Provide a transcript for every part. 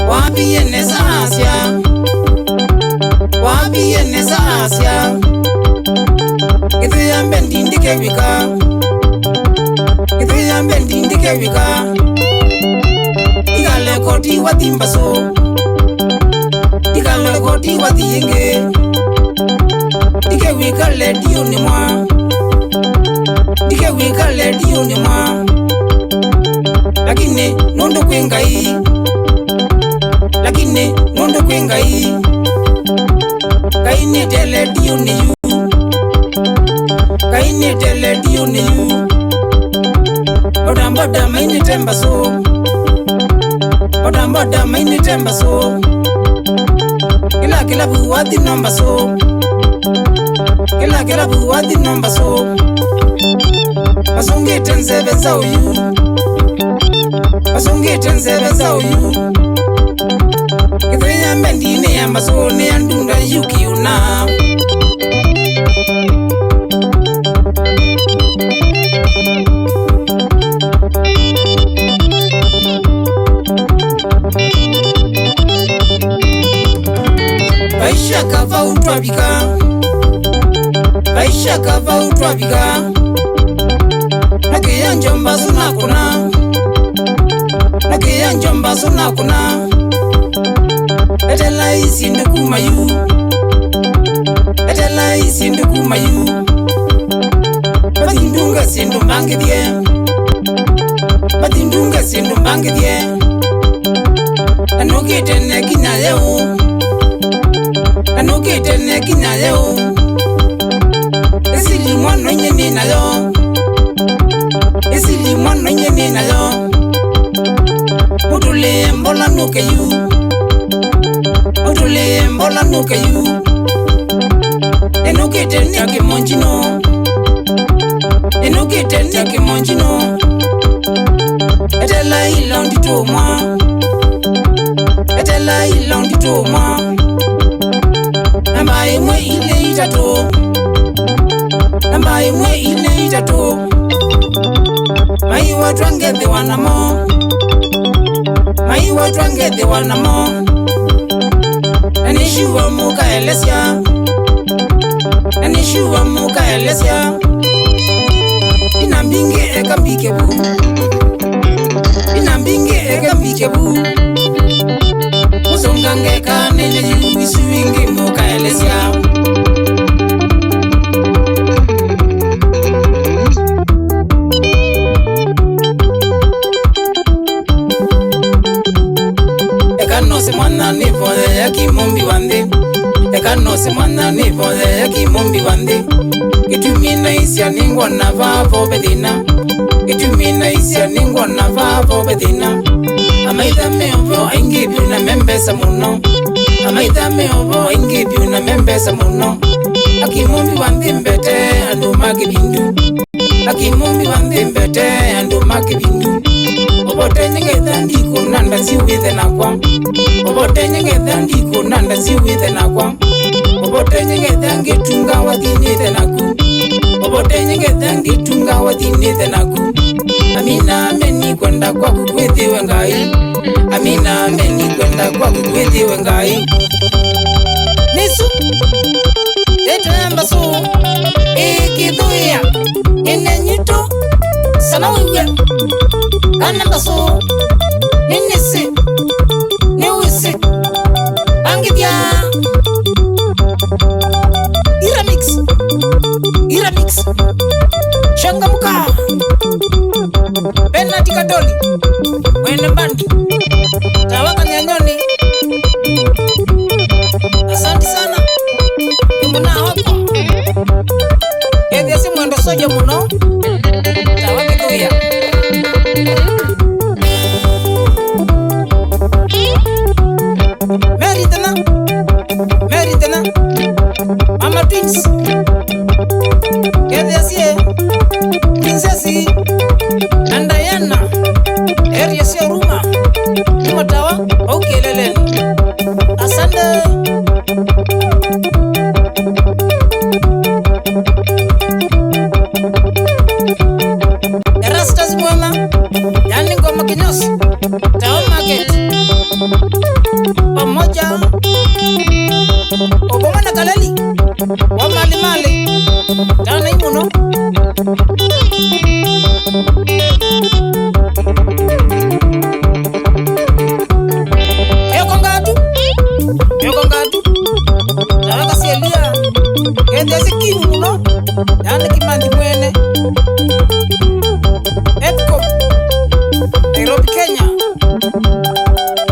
Wapi yenesa Asia ndikewika Kithuya bendi ndikewika Ikale koti watimbaso Ikale koti watiyenge Ndikewika ledio ni mwa Ndikewika ledio ni mwa Lakini nondo kwengai Lakini nondo kwengai Kaini tele dio ni yu Kaini tele dio ni yu Odambada maini temba so Odambada maini temba so Kila buwadi nomba so Kila buwadi nomba so Masungi tenzebe za uyu Masungi tenzebe za uyu Kithuya bendi ne ambaso ne andunda yuki una Aisha kava utwabika Aisha kava utwabika Nakiya njomba sunakuna Nakiya njomba sunakuna Etela isi ndukumayu Etela isi ndukumayu Batindunga sindu mbangidye Batindunga sindu mbangidye Anokitene kinyayeu Anokitene kinyayeu Esili mwano nyeni nayo Esili mwano nyeni nayo Utule mbola nukeyu Utule mbola nukeyu Enokitene kimonjino Enokitene kimonjino Etela ilondi tomwa Etela ilondi tomwa Namba imwe ile itato Namba imwe ile itato Mai watu angedhe wanamo Mai watu angedhe wanamo Nanishiwa muka elesya Nanishiwa muka elesya Inambinge eka mbikebu Inambinge eka mbikebu Musongangeka nene yu isuinge muka elesya Eka nose mwana nifode ya kimombi wande Eka nose mwana nifode ya kimombi wande Itumina isya ningwa na vavo bedina Itumina isya ningwa na vavo bedina Amaitha meovo aingibiu na membesa muno Amaitha meovo aingibiu na membesa muno Akimombi wande mbete andu magibindu Akimombi wande mbete andu magibindu Obote nyingetha ndiko nanda siwithe nakwa Obote nyingetha ndiko nanda siwithe nakwa Obote nyingetha ngitunga wathinithe naku Obote nyingetha ngitunga wathinithe naku Amina ameni kwenda kwa kukwithiwe ngai Amina ameni kwenda kwa kukwithiwe ngai Nisu Eto ambaso Ikithuya Ine nyito Sana wiwe Kanambaso Ninisi Niwisi Bangidya Iramix Iramix Shangamuka Penati kadoli Wene bandi Tawaka nyanyoni Asante sana Mbuna wako Edhesi mwendo soja muno Tawaka tuya Meritana Mama Twins Edhesi Princessi Andayana Eriesi Ruma Matawa Okeleleni Asante Erastas Mwema Yani Ngoma Kinyosi Town Market Pamoja Oboma na Kaleli Wamali Mali Tana imuno yani Kimandi mwene Epcom Nairobi Kenya.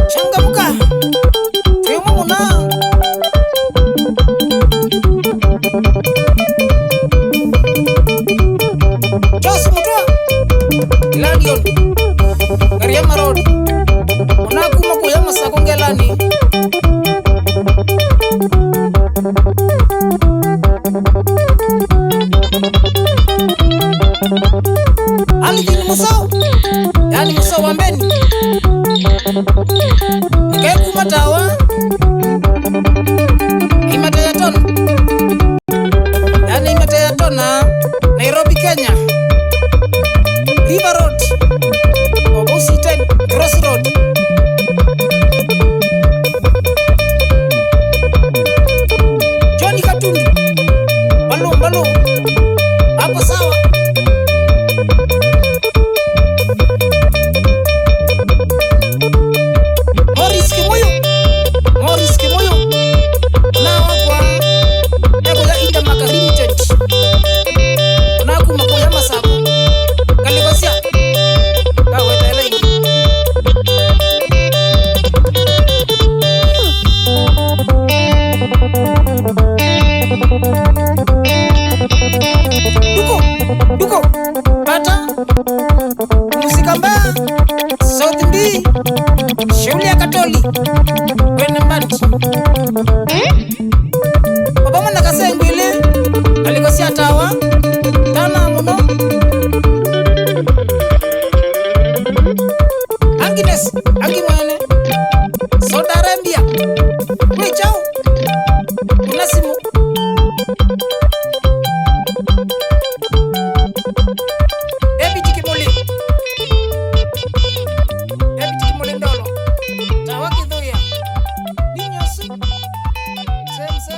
Changamka twimo muna Josi Mutua Gladion Gariama Road unakuma kuyama sakongelani Alijini Musau yani Musau Wambeni Ngeku Matawa Imatayatona yani Imatayatona Nairobi Kenya. River Road Obusi 10 Cross Road Johnny Katundu Balu hapo sawa. Morris Kimoyo na wakwa ego ya Inda Maka Limited unaku makoya masako kalikosia kawe tele duko bata Musikamba South B shule ya Katoli wena mbandi Baba mwana kasengwile alikosia tawa tana muno Agnes Agimwane Saudi Arabia Wichao unasimu David Kimoli Ndolo tawa kidhuya ninyosi semse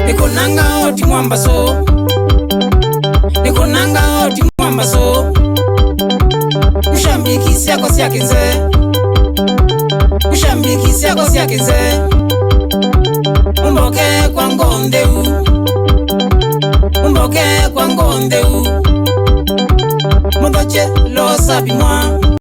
Nikonanga oti mwambaso Ushambikisia kwa siakize Umboke kwa ngondeu Mundoche lo sabi mwa